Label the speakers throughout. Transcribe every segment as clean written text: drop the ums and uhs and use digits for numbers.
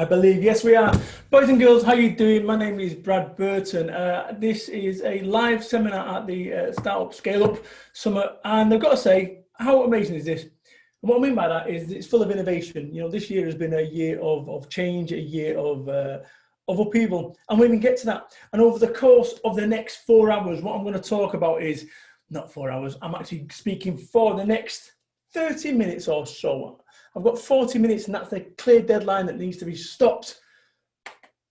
Speaker 1: I believe, yes, we are. Boys and girls, how you doing? My name is Brad Burton. This is a live seminar at the Startup Scaleup Summit, and I've got to say, how amazing is this? And what I mean by that is it's full of innovation. You know, this year has been a year of change, a year of upheaval, and we can get to that. And over the course of the next 4 hours, what I'm going to talk about is not 4 hours. I'm actually speaking for the next 30 minutes or so. I've got 40 minutes, and that's the clear deadline that needs to be stopped.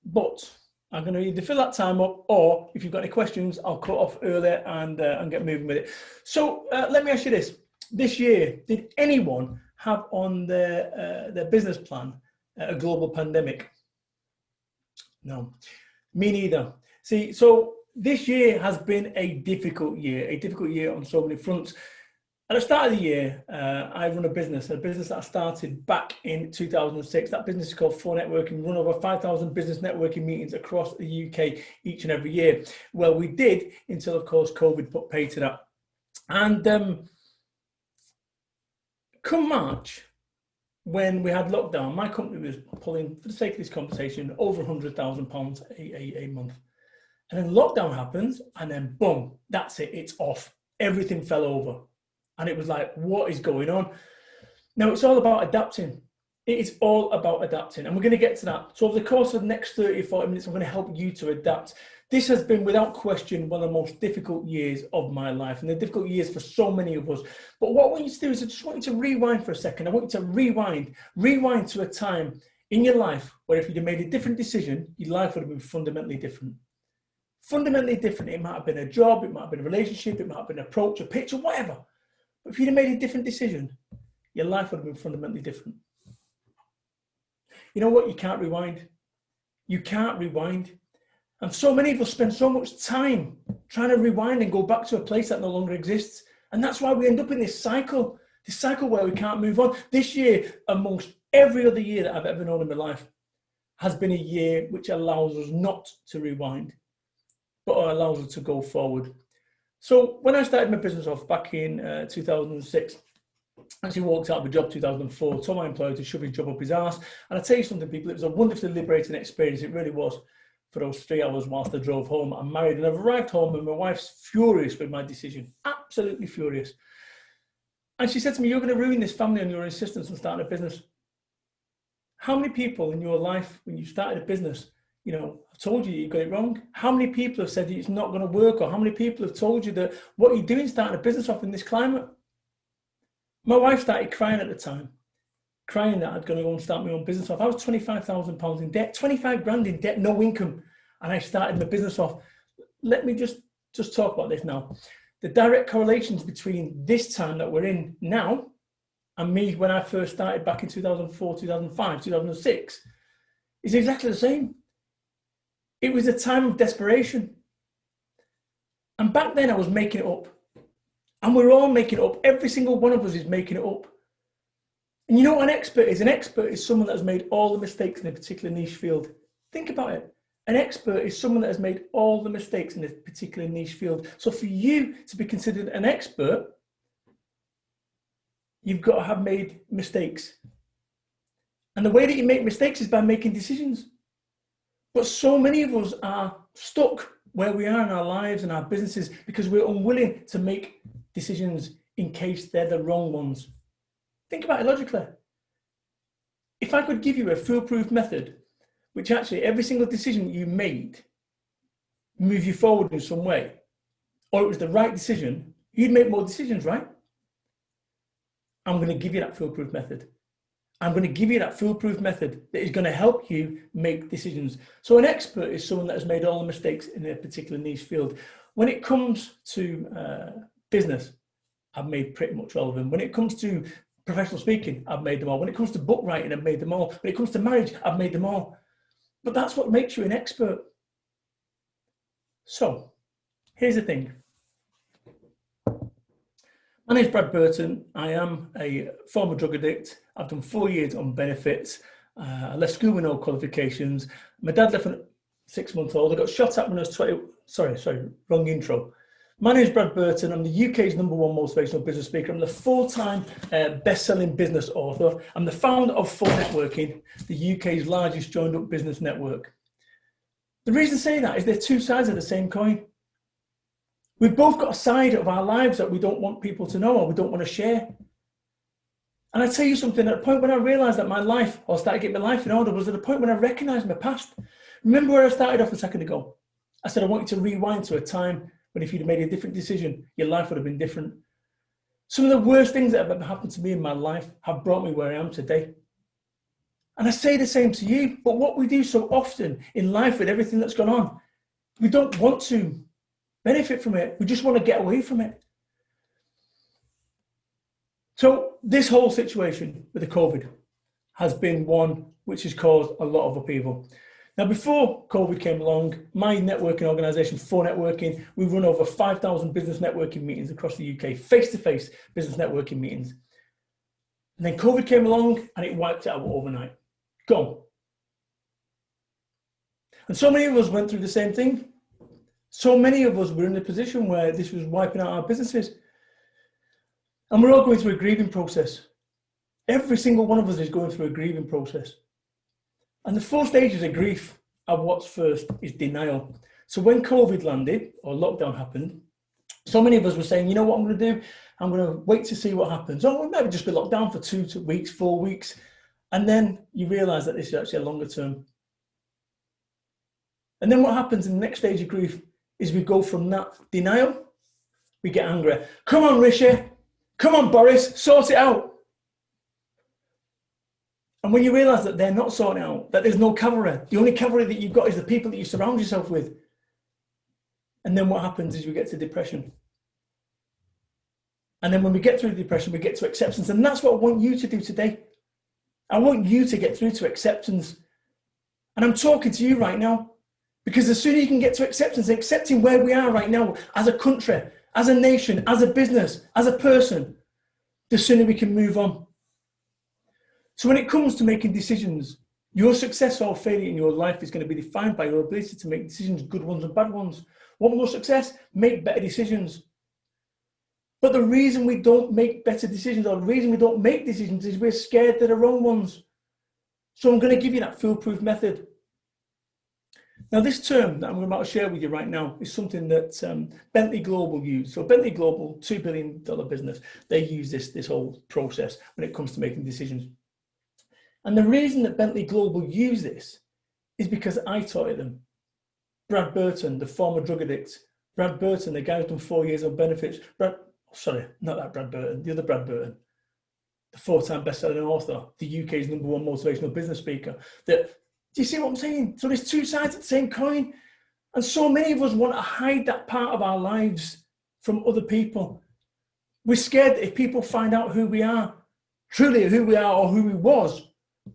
Speaker 1: But I'm going to either fill that time up, or if you've got any questions, I'll cut off earlier and get moving with it. So let me ask you this. This year, did anyone have on their business plan a global pandemic? No, me neither. See, so this year has been a difficult year on so many fronts. At the start of the year, I run a business that I started back in 2006. That business is called 4Networking. We run over 5,000 business networking meetings across the UK each and every year. Well, we did until, of course, COVID put pay to that. And come March, when we had lockdown, my company was pulling, for the sake of this conversation, over £100,000 a month. And then lockdown happens, and then boom, that's it, it's off. Everything fell over. And it was like, what is going on? Now, it's all about adapting. It is all about adapting. And we're going to get to that. So over the course of the next 30 or 40 minutes, I'm going to help you to adapt. This has been, without question, one of the most difficult years of my life. And they're difficult years for so many of us. But what I want you to do is I just want you to rewind for a second. I want you to rewind to a time in your life where if you'd have made a different decision, your life would have been fundamentally different. Fundamentally different. It might have been a job, it might have been a relationship, it might have been an approach, a picture, whatever. But if you'd have made a different decision, your life would have been fundamentally different. You know what? You can't rewind. You can't rewind. And so many of us spend so much time trying to rewind and go back to a place that no longer exists. And that's why we end up in this cycle where we can't move on. This year, amongst every other year that I've ever known in my life, has been a year which allows us not to rewind, but allows us to go forward. So when I started my business off back in 2006, I actually walked out of a job 2004, told my employer to shove his job up his arse. And I tell you something, people, it was a wonderfully liberating experience. It really was, for those 3 hours whilst I drove home. I'm married and I've arrived home and my wife's furious with my decision, absolutely furious. And she said to me, you're going to ruin this family on your insistence on starting a business. How many people in your life, when you started a business, you know, I've told you got it wrong? How many people have said that it's not going to work? Or how many people have told you that what you're doing starting a business off in this climate? My wife started crying at the time, crying that I'd going to go and start my own business off. I was £25,000 in debt, 25 grand in debt, no income. And I started my business off. Let me just talk about this now. The direct correlations between this time that we're in now and me when I first started back in 2004, 2005, 2006 is exactly the same. It was a time of desperation. And back then I was making it up. And we're all making it up. Every single one of us is making it up. And you know what an expert is? An expert is someone that has made all the mistakes in a particular niche field. Think about it. An expert is someone that has made all the mistakes in a particular niche field. So for you to be considered an expert, you've got to have made mistakes. And the way that you make mistakes is by making decisions. But so many of us are stuck where we are in our lives and our businesses because we're unwilling to make decisions in case they're the wrong ones. Think about it logically. If I could give you a foolproof method, which actually every single decision you made move you forward in some way, or it was the right decision, you'd make more decisions, right? I'm going to give you that foolproof method. I'm going to give you that foolproof method that is going to help you make decisions. So an expert is someone that has made all the mistakes in a particular niche field. When it comes to business, I've made pretty much all of them. When it comes to professional speaking, I've made them all. When it comes to book writing, I've made them all. When it comes to marriage, I've made them all. But that's what makes you an expert. So here's the thing. My name's Brad Burton. I am a former drug addict. I've done 4 years on benefits. I left school with no qualifications. My dad left when 6 months old. I got shot at when I was 20. Sorry, wrong intro. My name is Brad Burton. I'm the UK's #1 motivational business speaker. I'm the full-time best-selling business author. I'm the founder of Full Networking, the UK's largest joined-up business network. The reason I say that is they're two sides of the same coin. We've both got a side of our lives that we don't want people to know or we don't want to share. And I tell you something, at the point when I realised that my life, or started getting my life in order, was at the point when I recognised my past. Remember where I started off a second ago? I said I want you to rewind to a time when if you'd made a different decision, your life would have been different. Some of the worst things that have ever happened to me in my life have brought me where I am today. And I say the same to you, but what we do so often in life with everything that's gone on, we don't want to benefit from it. We just want to get away from it. So this whole situation with the COVID has been one which has caused a lot of upheaval. Now, before COVID came along, my networking organisation, Full Networking, we run over 5,000 business networking meetings across the UK, face-to-face business networking meetings. And then COVID came along and it wiped it out overnight. Gone. And so many of us went through the same thing. So many of us were in a position where this was wiping out our businesses. And we're all going through a grieving process. Every single one of us is going through a grieving process. And the 4 stages of grief are what's first is denial. So when COVID landed or lockdown happened, so many of us were saying, you know what I'm going to do? I'm going to wait to see what happens. Oh, it might just be locked down for 2 weeks, 4 weeks. And then you realize that this is actually a longer term. And then what happens in the next stage of grief is we go from that denial, we get angry. Come on, Rishi. Come on, Boris, sort it out. And when you realize that they're not sorting it out, that there's no cavalry, the only cavalry that you've got is the people that you surround yourself with. And then what happens is we get to depression. And then when we get through depression, we get to acceptance. And that's what I want you to do today. I want you to get through to acceptance. And I'm talking to you right now, because the sooner you can get to acceptance, accepting where we are right now as a country, as a nation, as a business, as a person, the sooner we can move on. So when it comes to making decisions, your success or failure in your life is going to be defined by your ability to make decisions, good ones and bad ones. Want more success? Make better decisions. But the reason we don't make better decisions, or the reason we don't make decisions, is we're scared they're the wrong ones. So I'm going to give you that foolproof method. Now, this term that I'm about to share with you right now is something that Bentley Global use. So Bentley Global, $2 billion business, they use this whole process when it comes to making decisions. And the reason that Bentley Global use this is because I taught it them. Brad Burton, the former drug addict. Brad Burton, the guy who's done 4 years of benefits. Sorry, not that Brad Burton, the other Brad Burton. The 4-time best-selling author, the UK's #1 motivational business speaker. Do you see what I'm saying? So there's two sides of the same coin. And so many of us want to hide that part of our lives from other people. We're scared that if people find out who we are, truly who we are or who we was,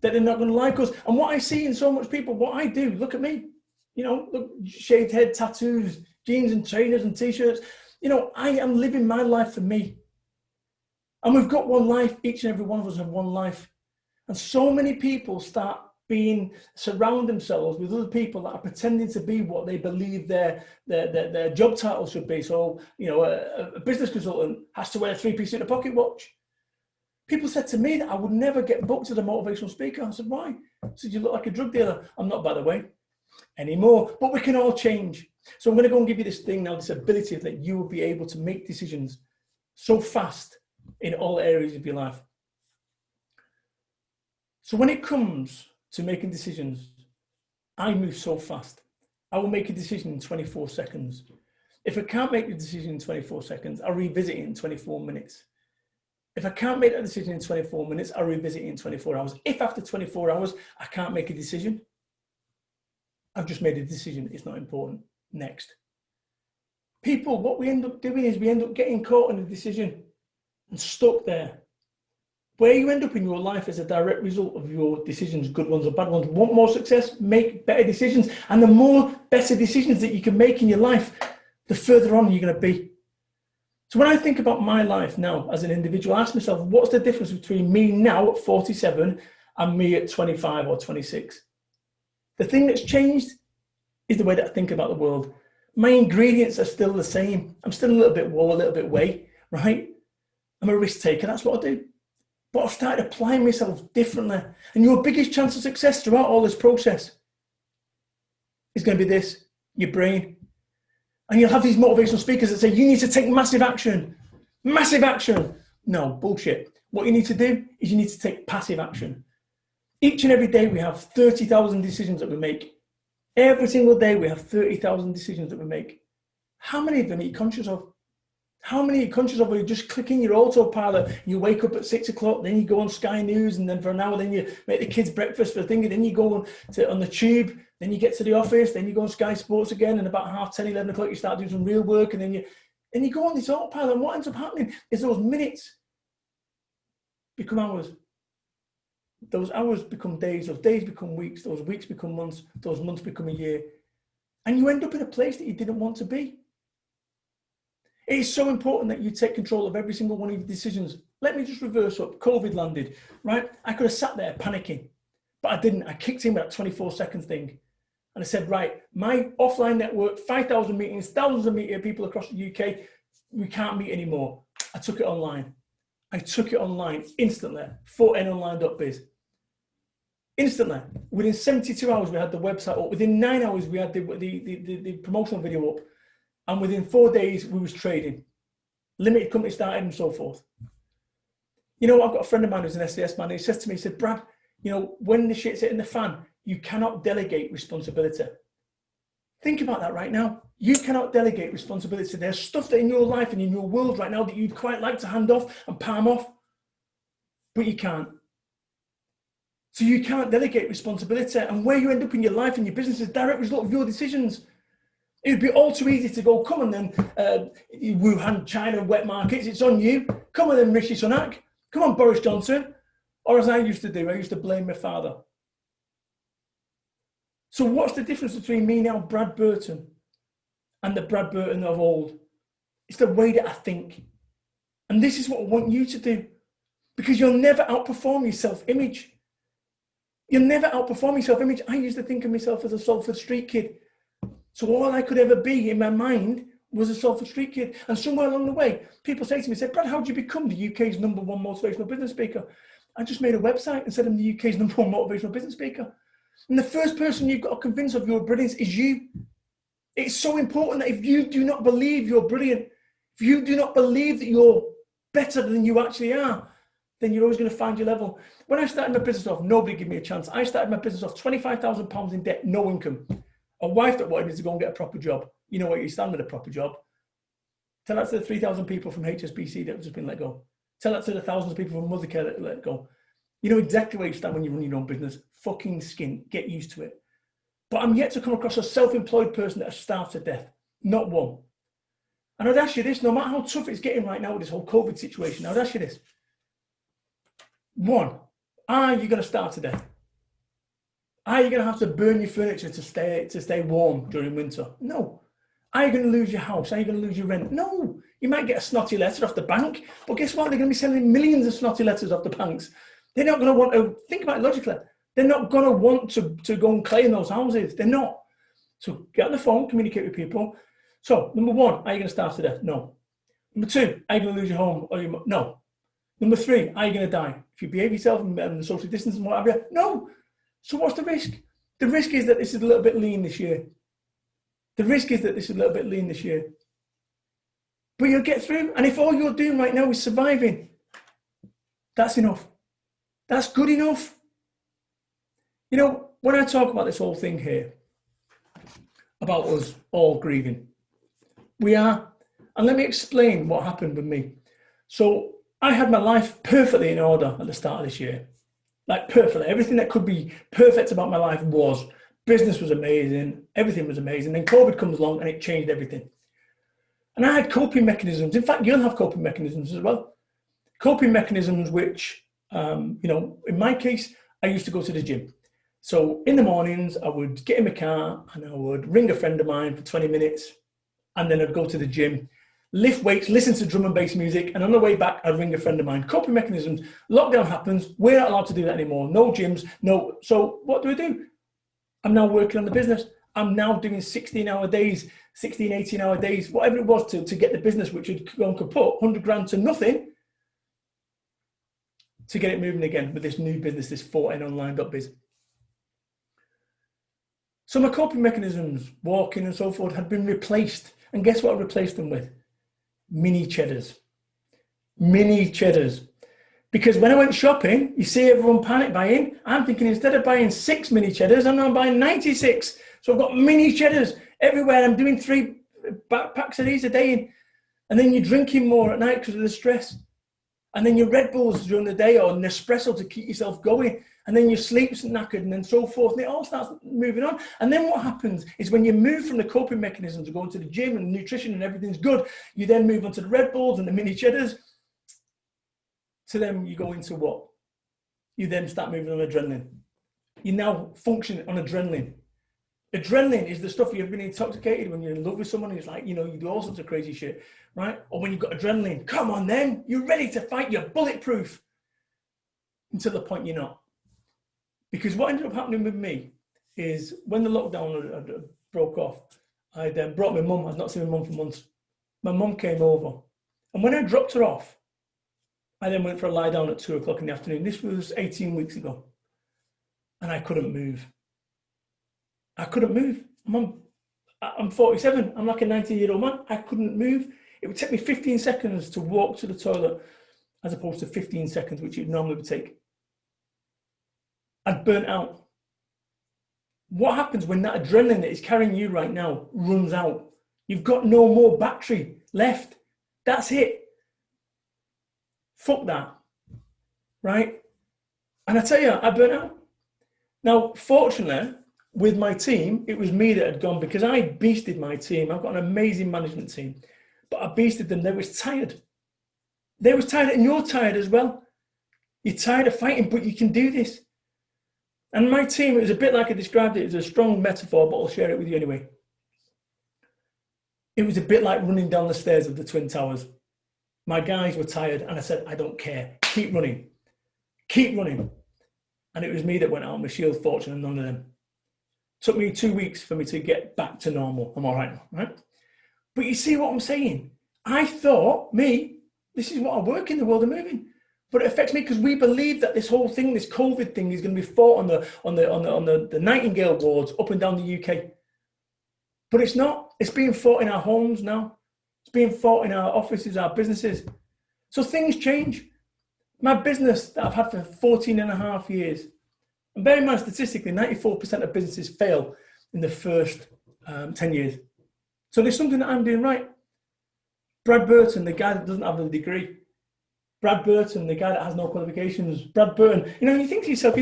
Speaker 1: that they're not going to like us. And what I see in so much people, what I do, look at me, you know, look, shaved head, tattoos, jeans and trainers and t-shirts. You know, I am living my life for me. And we've got one life, each and every one of us have one life. And so many people surround themselves with other people that are pretending to be what they believe their job title should be. So, you know, a business consultant has to wear a 3-piece in a pocket watch. People said to me that I would never get booked as a motivational speaker. I said, why? I said, you look like a drug dealer. I'm not, by the way, anymore, but we can all change. So I'm going to go and give you this thing now, this ability that you will be able to make decisions so fast in all areas of your life. So when it comes to making decisions, I move so fast. I will make a decision in 24 seconds. If I can't make the decision in 24 seconds, I'll revisit it in 24 minutes. If I can't make that decision in 24 minutes, I'll revisit it in 24 hours. If after 24 hours, I can't make a decision, I've just made a decision, it's not important. Next. People, what we end up doing is we end up getting caught in a decision and stuck there. Where you end up in your life is a direct result of your decisions, good ones or bad ones. Want more success? Make better decisions. And the more better decisions that you can make in your life, the further on you're going to be. So when I think about my life now as an individual, I ask myself, what's the difference between me now at 47 and me at 25 or 26? The thing that's changed is the way that I think about the world. My ingredients are still the same. I'm still a little bit woe, a little bit whey, right? I'm a risk taker. That's what I do. But I've started applying myself differently. And your biggest chance of success throughout all this process is going to be this, your brain. And you'll have these motivational speakers that say, you need to take massive action. Massive action. No, bullshit. What you need to do is you need to take passive action. Each and every day we have 30,000 decisions that we make. Every single day we have 30,000 decisions that we make. How many of them are you conscious of? How many are you conscious of? Are you just clicking your autopilot? You wake up at 6 o'clock, then you go on Sky News, and then for an hour, then you make the kids breakfast for the thing, and then you go on the tube, then you get to the office, then you go on Sky Sports again, and about 10:30, 11 o'clock, you start doing some real work, and then you go on this autopilot. And what ends up happening is those minutes become hours. Those hours become days, those days become weeks, those weeks become months, those months become a year. And you end up in a place that you didn't want to be. It is so important that you take control of every single one of your decisions. Let me just reverse up. COVID landed, right? I could have sat there panicking, but I didn't. I kicked in with that 24 seconds thing. And I said, right, my offline network, 5,000 meetings, thousands of people across the UK, we can't meet anymore. I took it online. I took it online instantly. 4nonline.biz. Instantly. Within 72 hours, we had the website up. Within 9 hours, we had the promotional video up. And within 4 days, we was trading. Limited company started and so forth. You know, I've got a friend of mine who's an SES man. He says to me, he said, Brad, you know, when the shit's hitting the fan, you cannot delegate responsibility. Think about that right now. You cannot delegate responsibility. There's stuff that in your life and in your world right now that you'd quite like to hand off and palm off, but you can't. So you can't delegate responsibility. And where you end up in your life and your business is a direct result of your decisions. It would be all too easy to go, come on then, Wuhan, China, wet markets, it's on you. Come on then, Rishi Sunak. Come on, Boris Johnson. Or as I used to do, I used to blame my father. So what's the difference between me now, Brad Burton, and the Brad Burton of old? It's the way that I think. And this is what I want you to do. Because you'll never outperform your self-image. You'll never outperform your self-image. I used to think of myself as a Salford Street kid. So all I could ever be in my mind was a Salford Street kid. And somewhere along the way, people say to me, Brad, how did you become the UK's #1 motivational business speaker? I just made a website and said I'm the UK's #1 motivational business speaker. And the first person you've got to convince of your brilliance is you. It's so important that if you do not believe you're brilliant, if you do not believe that you're better than you actually are, then you're always going to find your level. When I started my business off, nobody gave me a chance. I started my business off £25,000 in debt, no income. A wife that wanted me to go and get a proper job. You know where you stand with a proper job. Tell that to the 3,000 people from HSBC that have just been let go. Tell that to the thousands of people from Mothercare that let go. You know exactly where you stand when you run your own business. Fucking skin. Get used to it. But I'm yet to come across a self-employed person that has starved to death. Not one. And I'd ask you this, no matter how tough it's getting right now with this whole COVID situation, I'd ask you this. One, are you going to starve to death? Are you going to have to burn your furniture to stay warm during winter? No. Are you going to lose your house? Are you going to lose your rent? No. You might get a snotty letter off the bank, but guess what? They're going to be sending millions of snotty letters off the banks. They're not going to want to, think about it logically, they're not going to want to go and claim those houses. They're not. So get on the phone, communicate with people. So, number one, are you going to starve to death? No. Number two, are you going to lose your home? No. Number three, are you going to die? If you behave yourself and social distance and what have you? No. So what's the risk? The risk is that this is a little bit lean this year. The risk is that this is a little bit lean this year. But you'll get through. And if all you're doing right now is surviving, that's enough. That's good enough. You know, when I talk about this whole thing here, about us all grieving, we are, and let me explain what happened with me. So I had my life perfectly in order at the start of this year. Like perfectly. Everything that could be perfect about my life was. Business was amazing. Everything was amazing. Then COVID comes along and it changed everything. And I had coping mechanisms. In fact, you'll have coping mechanisms as well. Coping mechanisms which, you know, in my case, I used to go to the gym. So in the mornings, I would get in my car and I would ring a friend of mine for 20 minutes. And then I'd go to the gym, lift weights, listen to drum and bass music, and on the way back, I'd ring a friend of mine. Coping mechanisms. Lockdown happens. We're not allowed to do that anymore. No gyms, no. So what do? I'm now working on the business. I'm now doing 16-hour days, 16, 18-hour days, whatever it was to get the business, which had gone kaput, 100 grand to nothing, to get it moving again with this new business, this 4nonline.biz. So my coping mechanisms, walking and so forth, had been replaced. And guess what I replaced them with? Mini cheddars. Mini cheddars. Because when I went shopping, you see everyone panic buying. I'm thinking instead of buying 6 mini cheddars, I'm now buying 96. So I've got mini cheddars everywhere. I'm doing 3 backpacks of these a day. And then you're drinking more at night because of the stress. And then your Red Bulls during the day or Nespresso to keep yourself going. And then your sleep's knackered and then so forth. And it all starts moving on. And then what happens is when you move from the coping mechanisms of going to the gym and nutrition and everything's good, you then move on to the Red Bulls and the mini cheddars. So then you go into what? You then start moving on adrenaline. You now function on adrenaline. Adrenaline is the stuff you've been intoxicated when you're in love with someone. It's like, you do all sorts of crazy shit, right? Or when you've got adrenaline, come on then, you're ready to fight, you're bulletproof. Until the point you're not. Because what ended up happening with me is when the lockdown broke off, I then brought my mum. I'd not seen my mum for months. My mum came over. And when I dropped her off, I then went for a lie down at 2 o'clock in the afternoon. This was 18 weeks ago. And I couldn't move. I couldn't move. I'm 47. I'm like a 90-year-old man. I couldn't move. It would take me 15 seconds to walk to the toilet as opposed to 15 seconds, which it normally would take. I'd burnt out. What happens when that adrenaline that is carrying you right now runs out? You've got no more battery left. That's it. Fuck that, right? And I tell you, I burnt out. Now, fortunately, with my team, it was me that had gone because I beasted my team. I've got an amazing management team, but I beasted them. They was tired. They was tired, and you're tired as well. You're tired of fighting, but you can do this. And my team, it was a bit like I described it. It was a strong metaphor, but I'll share it with you anyway. It was a bit like running down the stairs of the Twin Towers. My guys were tired and I said, I don't care. Keep running. Keep running. And it was me that went out on my shield, fortune, and none of them. Took me 2 weeks for me to get back to normal. I'm all right now, right? But you see what I'm saying? I thought, this is what I work in the world of moving. But it affects me because we believe that this whole thing, this COVID thing, is going to be fought on the Nightingale wards up and down the UK. But it's not. It's being fought in our homes now. It's being fought in our offices, our businesses. So things change. My business that I've had for 14 and a half years, and bear in mind, statistically, 94% of businesses fail in the first 10 years. So there's something that I'm doing right. Brad Burton, the guy that doesn't have a degree. Brad Burton, the guy that has no qualifications. Brad Burton, you think to yourself,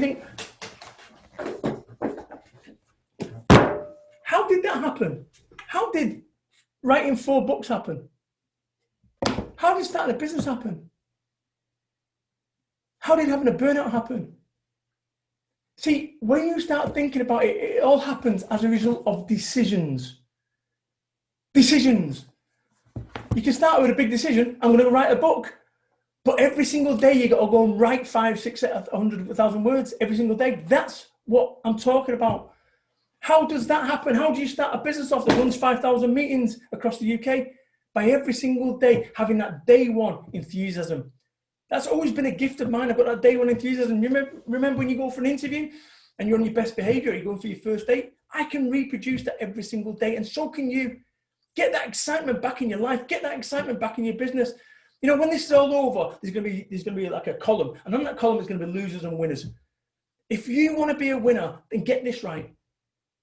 Speaker 1: how did that happen? How did writing 4 books happen? How did starting a business happen? How did having a burnout happen? See, when you start thinking about it, it all happens as a result of decisions. Decisions. You can start with a big decision. I'm going to write a book. But every single day you got to go and write 5, 6, 100, 1,000 words every single day. That's what I'm talking about. How does that happen? How do you start a business off that runs 5,000 meetings across the UK? By every single day having that day one enthusiasm. That's always been a gift of mine. I've got that day one enthusiasm. Remember when you go for an interview and you're on your best behavior, you're going for your first date? I can reproduce that every single day, and so can you. Get that excitement back in your life. Get that excitement back in your business. When this is all over, there's going to be like a column, and on that column is going to be losers and winners. If you want to be a winner, then get this right.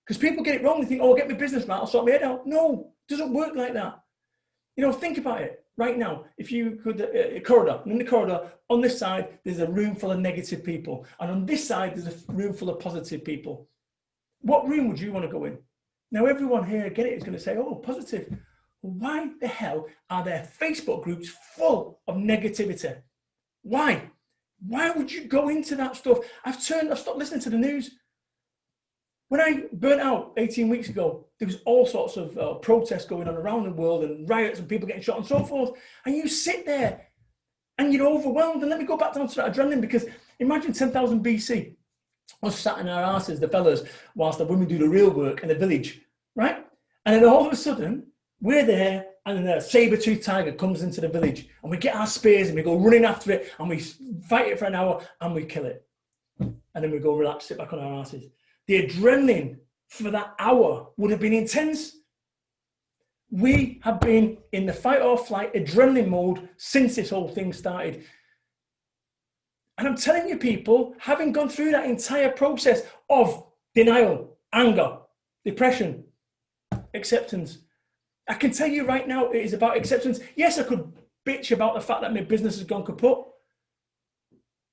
Speaker 1: Because people get it wrong. They think, I'll get my business right, I'll sort my head out. No, it doesn't work like that. Think about it right now. If you could, a corridor, and in the corridor, on this side, there's a room full of negative people. And on this side, there's a room full of positive people. What room would you want to go in? Now, everyone here, get it, is going to say, oh, positive. Why the hell are there Facebook groups full of negativity? Why? Why would you go into that stuff? I've stopped listening to the news. When I burnt out 18 weeks ago, there was all sorts of protests going on around the world and riots and people getting shot and so forth. And you sit there and you're overwhelmed. And let me go back down to that adrenaline, because imagine 10,000 BC, us sat in our asses, the fellas, whilst the women do the real work in the village, right? And then all of a sudden, we're there, and then a saber-toothed tiger comes into the village, and we get our spears and we go running after it, and we fight it for an hour, and we kill it. And then we go relax, sit back on our asses. The adrenaline for that hour would have been intense. We have been in the fight or flight adrenaline mode since this whole thing started. And I'm telling you, people, having gone through that entire process of denial, anger, depression, acceptance, I can tell you right now, it is about acceptance. Yes, I could bitch about the fact that my business has gone kaput.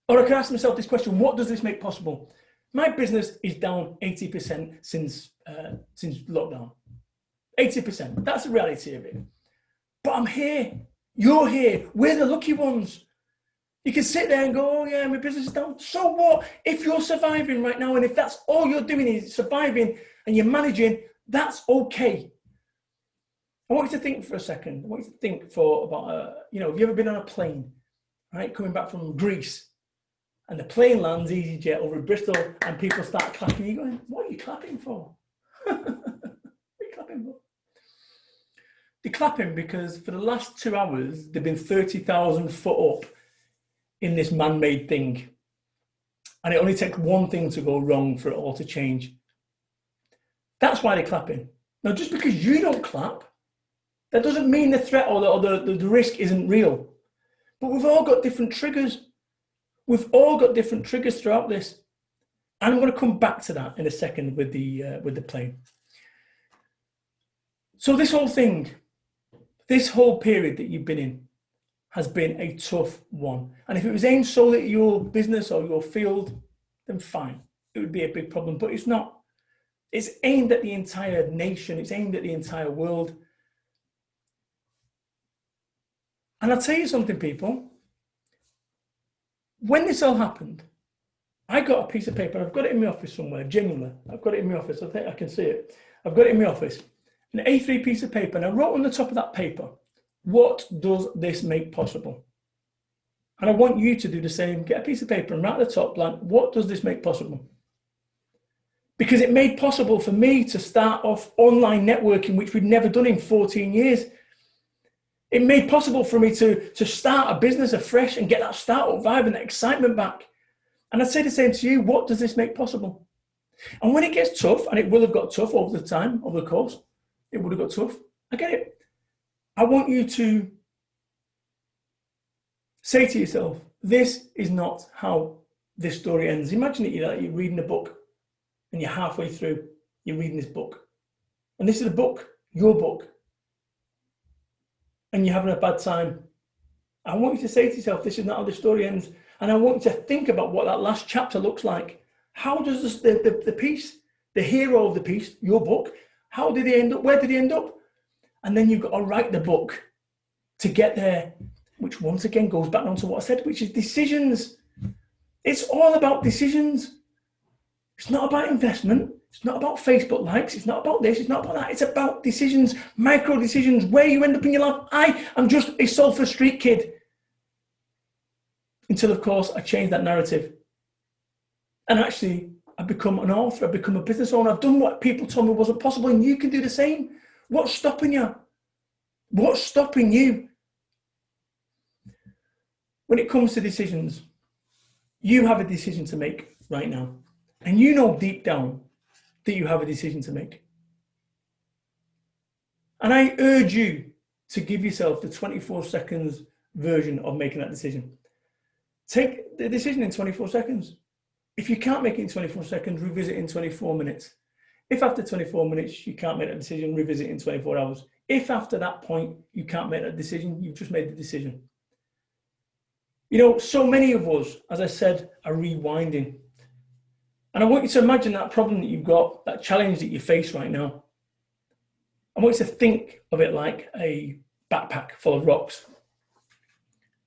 Speaker 1: Or I could ask myself this question: what does this make possible? My business is down 80% since lockdown. 80%. That's the reality of it. But I'm here. You're here. We're the lucky ones. You can sit there and go, oh yeah, my business is down. So what? If you're surviving right now, and if that's all you're doing is surviving and you're managing, that's okay. I want you to think for a second. I want you to think for about, have you ever been on a plane, right? Coming back from Greece, and the plane lands EasyJet over Bristol, and people start clapping. You're going, what are you clapping for? What are you clapping for? They're clapping because for the last 2 hours, they've been 30,000 foot up in this man-made thing. And it only takes one thing to go wrong for it all to change. That's why they're clapping. Now, just because you don't clap, that doesn't mean the threat or the risk isn't real. But we've all got different triggers. We've all got different triggers throughout this. And I'm going to come back to that in a second with the plane. So this whole thing, this whole period that you've been in has been a tough one. And if it was aimed solely at your business or your field, then fine. It would be a big problem, but it's not. It's aimed at the entire nation. It's aimed at the entire world. And I'll tell you something, people. When this all happened, I got a piece of paper. I've got it in my office somewhere, genuinely. I've got it in my office. I think I can see it. I've got it in my office. An A3 piece of paper. And I wrote on the top of that paper, what does this make possible? And I want you to do the same. Get a piece of paper and write at the top blank, what does this make possible? Because it made possible for me to start off online networking, which we'd never done in 14 years. It made possible for me to start a business afresh and get that startup vibe and that excitement back. And I'd say the same to you. What does this make possible? And when it gets tough, and it will have got tough over the time, over the course, it would have got tough. I get it. I want you to say to yourself, this is not how this story ends. Imagine that you're reading a book and you're halfway through, you're reading this book. And this is a book, your book. And you're having a bad time. I want you to say to yourself, this is not how the story ends. And I want you to think about what that last chapter looks like. How does the piece, the hero of the piece, your book, how did he end up? Where did he end up? And then you've got to write the book to get there, which once again goes back onto what I said, which is decisions. It's all about decisions. It's not about investment. It's not about Facebook likes. It's not about this. It's not about that. It's about decisions, micro decisions, where you end up in your life. I am just a Salford Street kid. Until, of course, I changed that narrative. And actually, I've become an author. I've become a business owner. I've done what people told me wasn't possible, and you can do the same. What's stopping you? What's stopping you? When it comes to decisions, you have a decision to make right now. And you know deep down that you have a decision to make. And I urge you to give yourself the 24 seconds version of making that decision. Take the decision in 24 seconds. If you can't make it in 24 seconds, revisit in 24 minutes. If after 24 minutes you can't make that decision, revisit in 24 hours. If after that point you can't make that decision, you've just made the decision. You know, so many of us, as I said, are rewinding. And I want you to imagine that problem that you've got, that challenge that you face right now. I want you to think of it like a backpack full of rocks.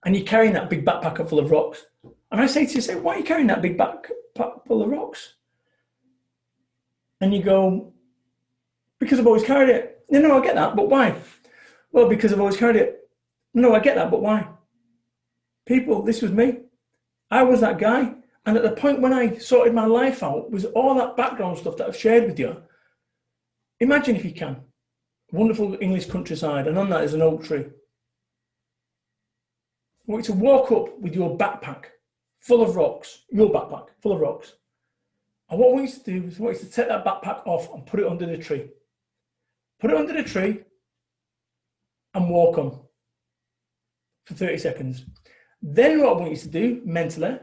Speaker 1: And you're carrying that big backpack full of rocks. And I say to you, why are you carrying that big backpack full of rocks? And you go, because I've always carried it. No, I get that, but why? Well, because I've always carried it. No, I get that, but why? People, this was me. I was that guy. And at the point when I sorted my life out, was all that background stuff that I've shared with you. Imagine if you can. wonderful English countryside, and on that is an oak tree. I want you to walk up with your backpack full of rocks, your backpack full of rocks. And what I want you to do is I want you to take that backpack off and put it under the tree. Put it under the tree and walk on for 30 seconds. Then what I want you to do mentally,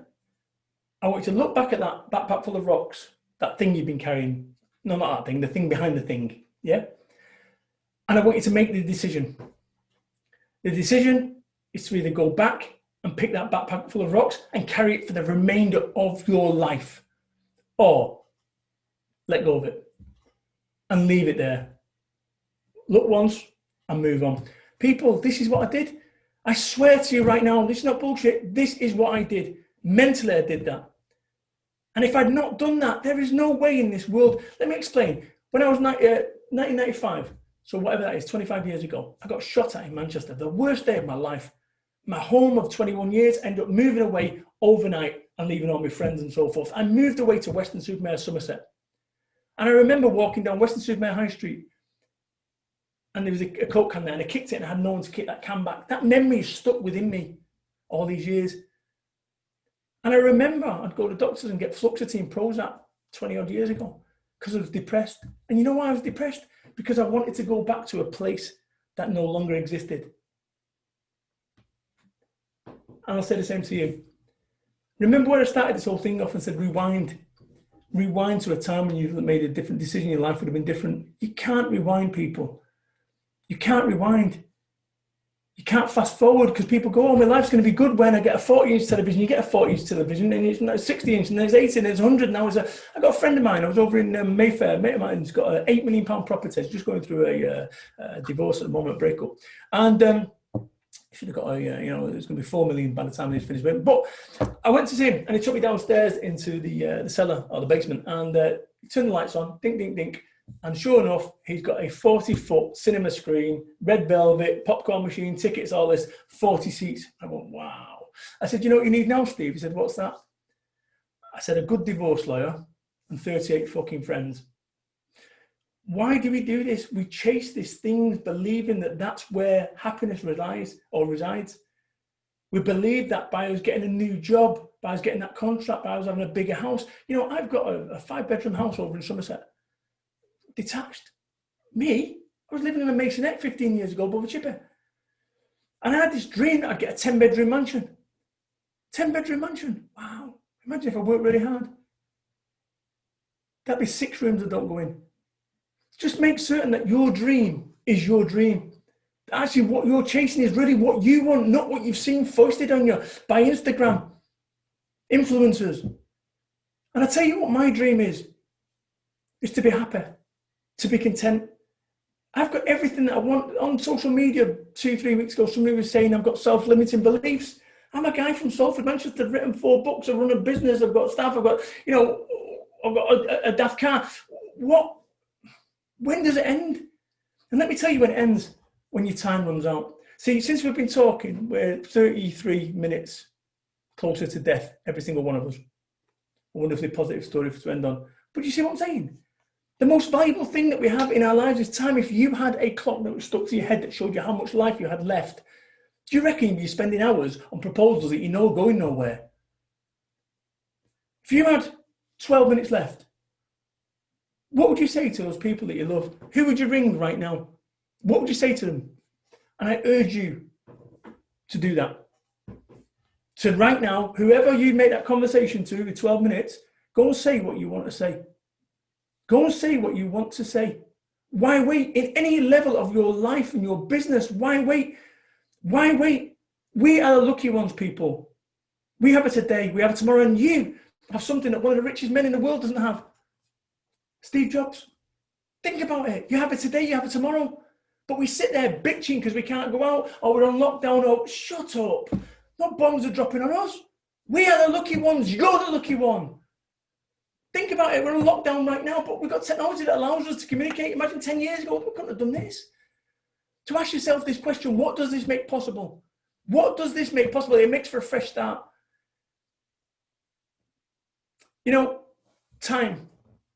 Speaker 1: I want you to look back at that backpack full of rocks, that thing you've been carrying. No, not that thing, the thing behind the thing, yeah? And I want you to make the decision. The decision is to either go back and pick that backpack full of rocks and carry it for the remainder of your life, or let go of it and leave it there. Look once and move on. People, this is what I did. I swear to you right now, this is not bullshit. This is what I did. Mentally, I did that. And if I'd not done that, there is no way in this world. Let me explain. When I was 1995, so whatever that is, 25 years ago, I got shot at in Manchester. The worst day of my life. My home of 21 years, ended up moving away overnight and leaving all my friends and so forth. I moved away to Weston-super-Mare, Somerset. And I remember walking down Weston-super-Mare High Street, and there was a Coke can there, and I kicked it and I had no one to kick that can back. That memory is stuck within me all these years. And I remember I'd go to doctors and get Fluoxetine Prozac 20 odd years ago because I was depressed. And you know why I was depressed? Because I wanted to go back to a place that no longer existed. And I'll say the same to you. Remember when I started this whole thing off and said rewind? Rewind to a time when you made a different decision, your life would have been different. You can't rewind, people. You can't rewind. You can't fast forward because people go, oh, my life's going to be good when I get a 40-inch television. You get a 40-inch television and it's 60-inch and there's 80 and there's 100 now. I got a friend of mine, I was over in Mayfair, a mate of mine's got an £8 million property. He's just going through a divorce at the moment, a breakup. And should have got it's going to be 4 million by the time he's finished. But I went to see him and he took me downstairs into the cellar or the basement and he turned the lights on, dink, dink, dink. And sure enough, he's got a 40-foot cinema screen, red velvet, popcorn machine, tickets, all this, 40 seats. I went, wow. I said, you know what you need now, Steve? He said, what's that? I said, a good divorce lawyer and 38 fucking friends. Why do we do this? We chase these things believing that that's where happiness resides. We believe that by us getting a new job, by us getting that contract, by us having a bigger house. You know, I've got a 5-bedroom house over in Somerset. Detached. Me, I was living in a masonette 15 years ago above a chipper. And I had this dream that I'd get a 10-bedroom mansion. 10-bedroom mansion. Wow. Imagine if I worked really hard. That'd be 6 rooms that don't go in. Just make certain that your dream is your dream. Actually, what you're chasing is really what you want, not what you've seen foisted on you by Instagram influencers. And I tell you what my dream is to be happy. To be content. I've got everything that I want. On social media 2-3 weeks ago, somebody was saying I've got self-limiting beliefs. I'm a guy from Salford, Manchester. I've written 4 books. I run a business. I've got staff. I've got a daft car. What? When does it end? And let me tell you when it ends. When your time runs out. See, since we've been talking, we're 33 minutes closer to death, every single one of us. A wonderfully positive story to end on. But you see what I'm saying? The most valuable thing that we have in our lives is time. If you had a clock that was stuck to your head that showed you how much life you had left, do you reckon you'd be spending hours on proposals that you know are going nowhere? If you had 12 minutes left, what would you say to those people that you love? Who would you ring right now? What would you say to them? And I urge you to do that. So right now, whoever you make that conversation to with 12 minutes, go and say what you want to say. Go and say what you want to say. Why wait? In any level of your life and your business, why wait? Why wait? We are the lucky ones, people. We have it today, we have it tomorrow, and you have something that one of the richest men in the world doesn't have. Steve Jobs. Think about it. You have it today, you have it tomorrow. But we sit there bitching because we can't go out, or we're on lockdown, or shut up. No bombs are dropping on us. We are the lucky ones. You're the lucky one. Think about it, we're on lockdown right now, but we've got technology that allows us to communicate. Imagine 10 years ago, we couldn't have done this. To ask yourself this question, what does this make possible? What does this make possible? It makes for a fresh start. You know, time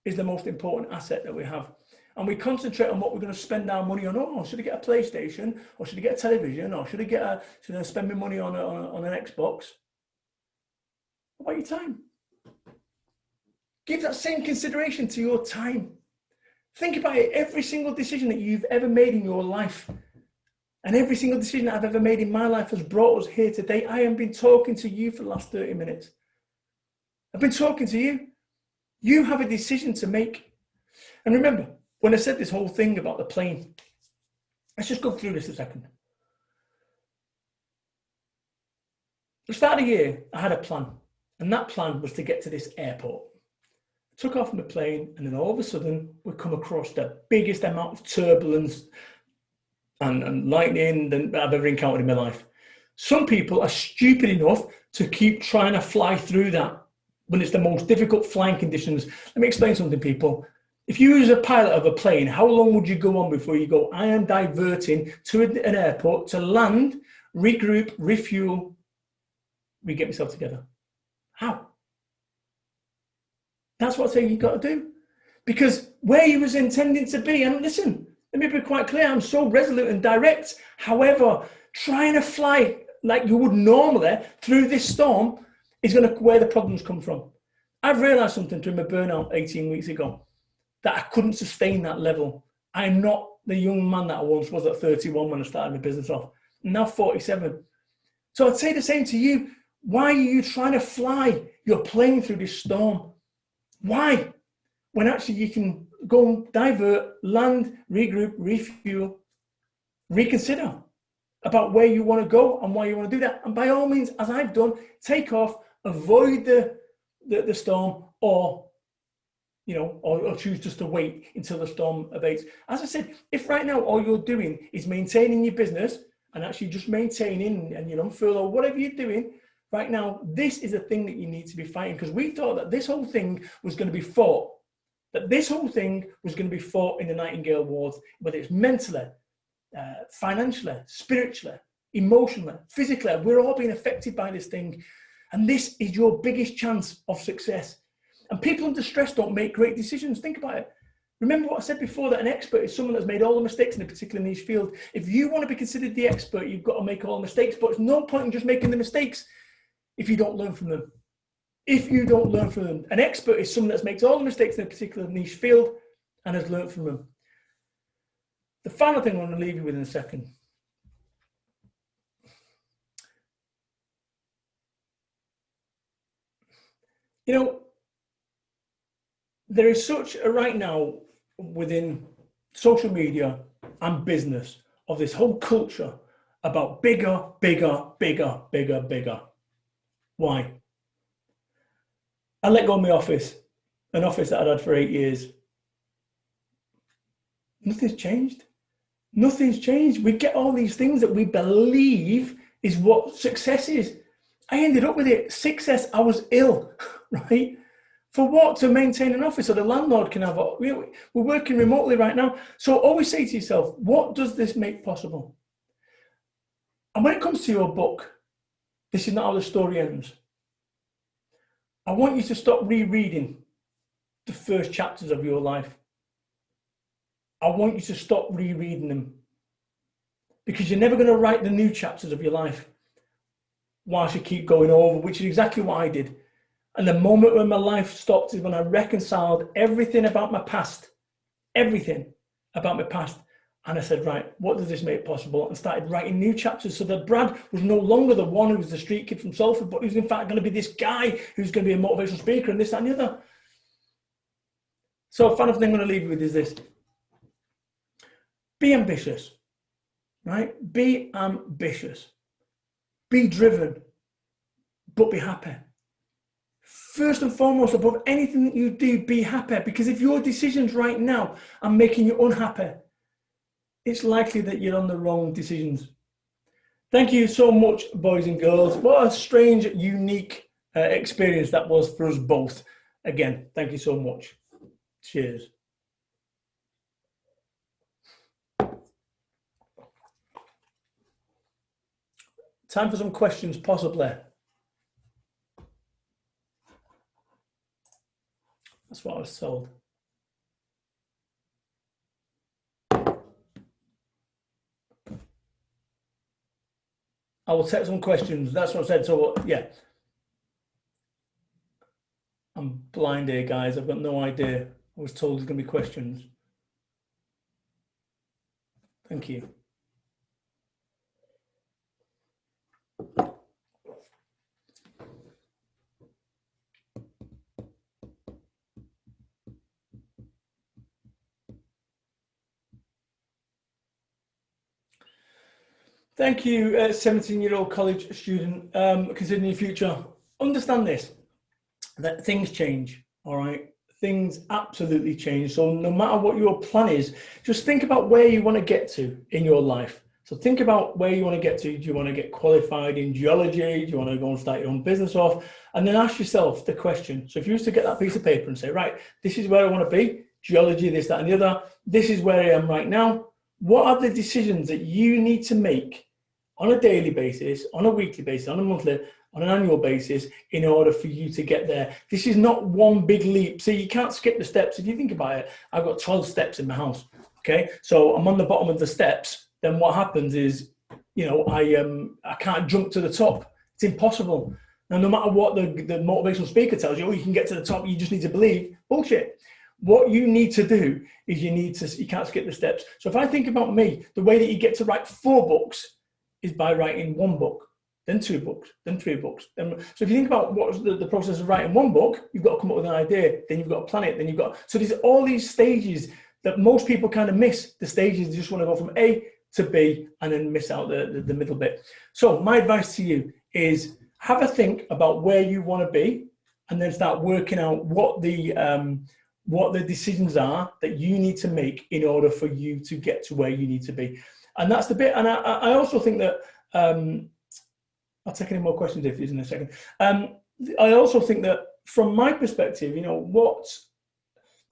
Speaker 1: is the most important asset that we have. And we concentrate on what we're going to spend our money on. Oh, should I get a PlayStation? Or should I get a television? Or should I spend my money on an Xbox? What about your time? Give that same consideration to your time. Think about it. Every single decision that you've ever made in your life, and every single decision that I've ever made in my life has brought us here today. I have been talking to you for the last 30 minutes. I've been talking to you. You have a decision to make. And remember, when I said this whole thing about the plane, let's just go through this a second. At the start of the year, I had a plan, and that plan was to get to this airport. I took off my plane, and then all of a sudden, we come across the biggest amount of turbulence and lightning that I've ever encountered in my life. Some people are stupid enough to keep trying to fly through that when it's the most difficult flying conditions. Let me explain something, people. If you was a pilot of a plane, how long would you go on before you go, I am diverting to an airport to land, regroup, refuel, re-get myself together? How? That's what I say you got to do. Because where you was intending to be, and listen, let me be quite clear, I'm so resolute and direct. However, trying to fly like you would normally through this storm is going to where the problems come from. I've realized something through my burnout 18 weeks ago, that I couldn't sustain that level. I'm not the young man that I once was at 31 when I started my business off. I'm now 47. So I'd say the same to you. Why are you trying to fly your plane through this storm? Why? When actually you can go divert, land, regroup, refuel, reconsider about where you want to go and why you want to do that. And by all means, as I've done, take off, avoid the storm, or or choose just to wait until the storm abates. As I said, if right now all you're doing is maintaining your business and actually just maintaining and you're on furlough, whatever you're doing right now, this is a thing that you need to be fighting, because we thought that this whole thing was going to be fought. That this whole thing was going to be fought in the Nightingale Wars, whether it's mentally, financially, spiritually, emotionally, physically. We're all being affected by this thing. And this is your biggest chance of success. And people under stress don't make great decisions. Think about it. Remember what I said before, that an expert is someone that's made all the mistakes in a particular niche field. If you want to be considered the expert, you've got to make all the mistakes. But there's no point in just making the mistakes if you don't learn from them. If you don't learn from them. An expert is someone that makes all the mistakes in a particular niche field and has learned from them. The final thing I want to leave you with in a second. There is such a right now within social media and business of this whole culture about bigger, bigger, bigger, bigger, bigger. Why? I let go of my office, an office that I'd had for 8 years. Nothing's changed. Nothing's changed. We get all these things that we believe is what success is. I ended up with it. Success, I was ill, right? For what? To maintain an office so the landlord can have it. We're working remotely right now. So always say to yourself, what does this make possible? And when it comes to your book, this is not how the story ends. I want you to stop rereading the first chapters of your life. I want you to stop rereading them, because you're never going to write the new chapters of your life whilst you keep going over, which is exactly what I did. And the moment when my life stopped is when I reconciled everything about my past, everything about my past. And I said, right, what does this make possible? And started writing new chapters so that Brad was no longer the one who was the street kid from Salford, but who's in fact going to be this guy who's going to be a motivational speaker and this, that, and the other. So the final thing I'm going to leave you with is this. Be ambitious, right? Be ambitious. Be driven, but be happy. First and foremost, above anything that you do, be happy. Because if your decisions right now are making you unhappy, it's likely that you're on the wrong decisions. Thank you so much, boys and girls. What a strange, unique experience that was for us both. Again, thank you so much. Cheers. Time for some questions, possibly. That's what I was told. I will take some questions. That's what I said. So yeah, I'm blind here, guys. I've got no idea. I was told there's going to be questions. Thank you. Thank you, 17-year-old college student. Considering your future, understand this, that things change, all right? Things absolutely change. So no matter what your plan is, just think about where you want to get to in your life. So think about where you want to get to. Do you want to get qualified in geology? Do you want to go and start your own business off? And then ask yourself the question. So if you used to get that piece of paper and say, right, this is where I want to be, geology, this, that, and the other, this is where I am right now. What are the decisions that you need to make on a daily basis, on a weekly basis, on a monthly, on an annual basis in order for you to get there? This is not one big leap. So you can't skip the steps. If you think about it, I've got 12 steps in my house. Okay. So I'm on the bottom of the steps. Then what happens is, you know, I can't jump to the top. It's impossible. Now, no matter what the motivational speaker tells you, oh, you can get to the top, you just need to believe. Bullshit. What you need to do is you can't skip the steps. So if I think about me, the way that you get to write 4 books is by writing 1 book, then 2 books, then 3 books. So if you think about what's the process of writing 1 book, you've got to come up with an idea, then you've got to plan it, then you've got, so there's all these stages that most people kind of miss. The stages, they just want to go from A to B and then miss out the middle bit. So my advice to you is have a think about where you want to be and then start working out what the decisions are that you need to make in order for you to get to where you need to be. And that's the bit. And I also think that, I'll take any more questions if there's in a second. I also think that from my perspective, you know, what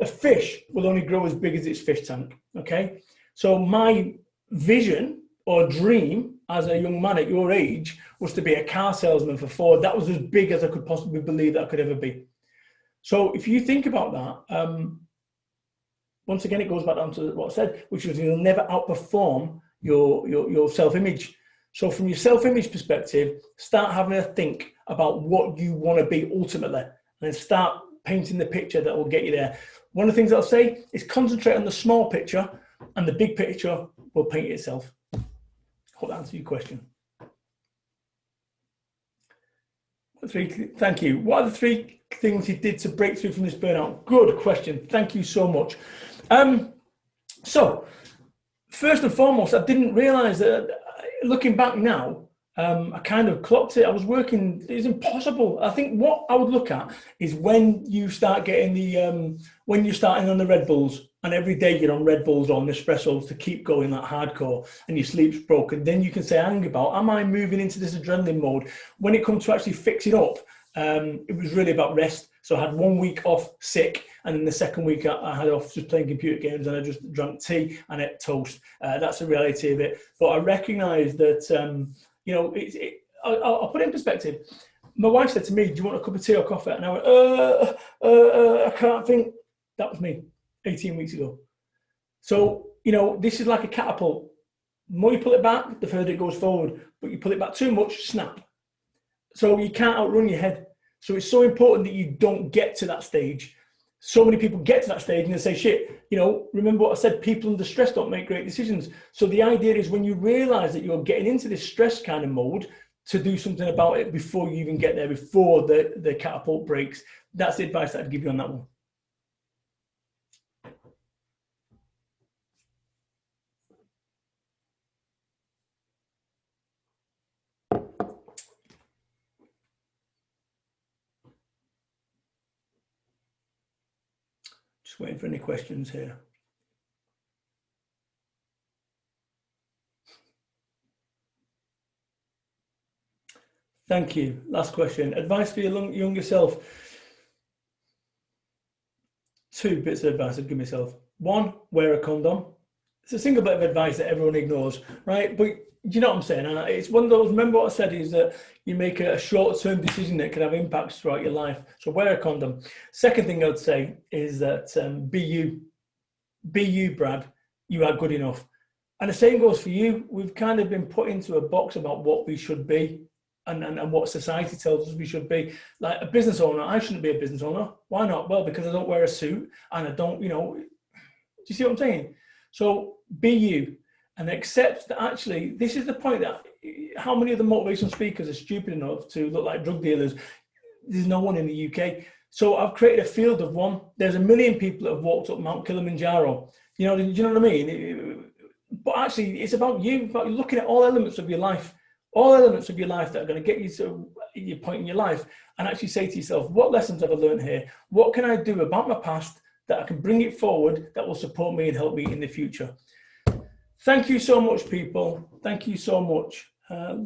Speaker 1: a fish will only grow as big as its fish tank. Okay. So my vision or dream as a young man at your age was to be a car salesman for Ford. That was as big as I could possibly believe that I could ever be. So if you think about that, once again, it goes back down to what I said, which was you'll never outperform your self-image. So from your self-image perspective, start having a think about what you want to be ultimately, and then start painting the picture that will get you there. One of the things I'll say is concentrate on the small picture, and the big picture will paint itself. Hope that answers your question. Thank you. What are the 3 things you did to break through from this burnout? Good question. Thank you so much. So first and foremost, I didn't realize that, looking back now, I kind of clocked it. I was working, it's impossible. I think what I would look at is when you start getting when you're starting on the Red Bulls and every day you're on Red Bulls or Nespressos to keep going that hardcore and your sleep's broken, then you can say, hang about, am I moving into this adrenaline mode? When it comes to actually fixing up, it was really about rest. So I had 1 week off sick, and then the second week I had off just playing computer games, and I just drank tea and ate toast. That's the reality of it. But I recognise that, you know, I'll put it in perspective. My wife said to me, do you want a cup of tea or coffee? And I went, I can't think. That was me 18 weeks ago. So, you know, this is like a catapult. The more you pull it back, the further it goes forward. But you pull it back too much, snap. So you can't outrun your head. So it's so important that you don't get to that stage. So many people get to that stage and they say, shit, you know, remember what I said, people under stress don't make great decisions. So the idea is when you realize that you're getting into this stress kind of mode, to do something about it before you even get there, before the catapult breaks. That's the advice that I'd give you on that one. Just waiting for any questions here. Thank you. Last question. Advice for your younger self. 2 bits of advice I'd give myself. 1, wear a condom. It's a single bit of advice that everyone ignores, right? But do you know what I'm saying? It's one of those, remember what I said is that you make a short-term decision that can have impacts throughout your life. So wear a condom. Second thing I would say is that be you. Be you, Brad. You are good enough. And the same goes for you. We've kind of been put into a box about what we should be and what society tells us we should be. Like a business owner, I shouldn't be a business owner. Why not? Well, because I don't wear a suit and I don't, do you see what I'm saying? So be you and accept that actually, this is the point that how many of the motivational speakers are stupid enough to look like drug dealers? There's no one in the UK. So I've created a field of one. There's 1 million people that have walked up Mount Kilimanjaro. Do you know what I mean? But actually, it's about you, about looking at all elements of your life that are going to get you to your point in your life, and actually say to yourself, what lessons have I learned here? What can I do about my past that I can bring it forward that will support me and help me in the future? Thank you so much, people. Thank you so much.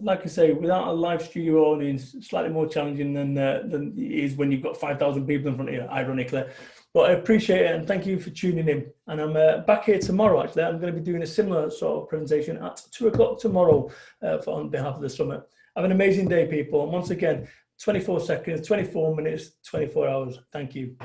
Speaker 1: Like I say, without a live studio audience, slightly more challenging than it is when you've got 5,000 people in front of you, ironically. But I appreciate it, and thank you for tuning in. And I'm back here tomorrow, actually. I'm going to be doing a similar sort of presentation at 2 o'clock tomorrow on behalf of the summit. Have an amazing day, people. And once again, 24 seconds, 24 minutes, 24 hours. Thank you.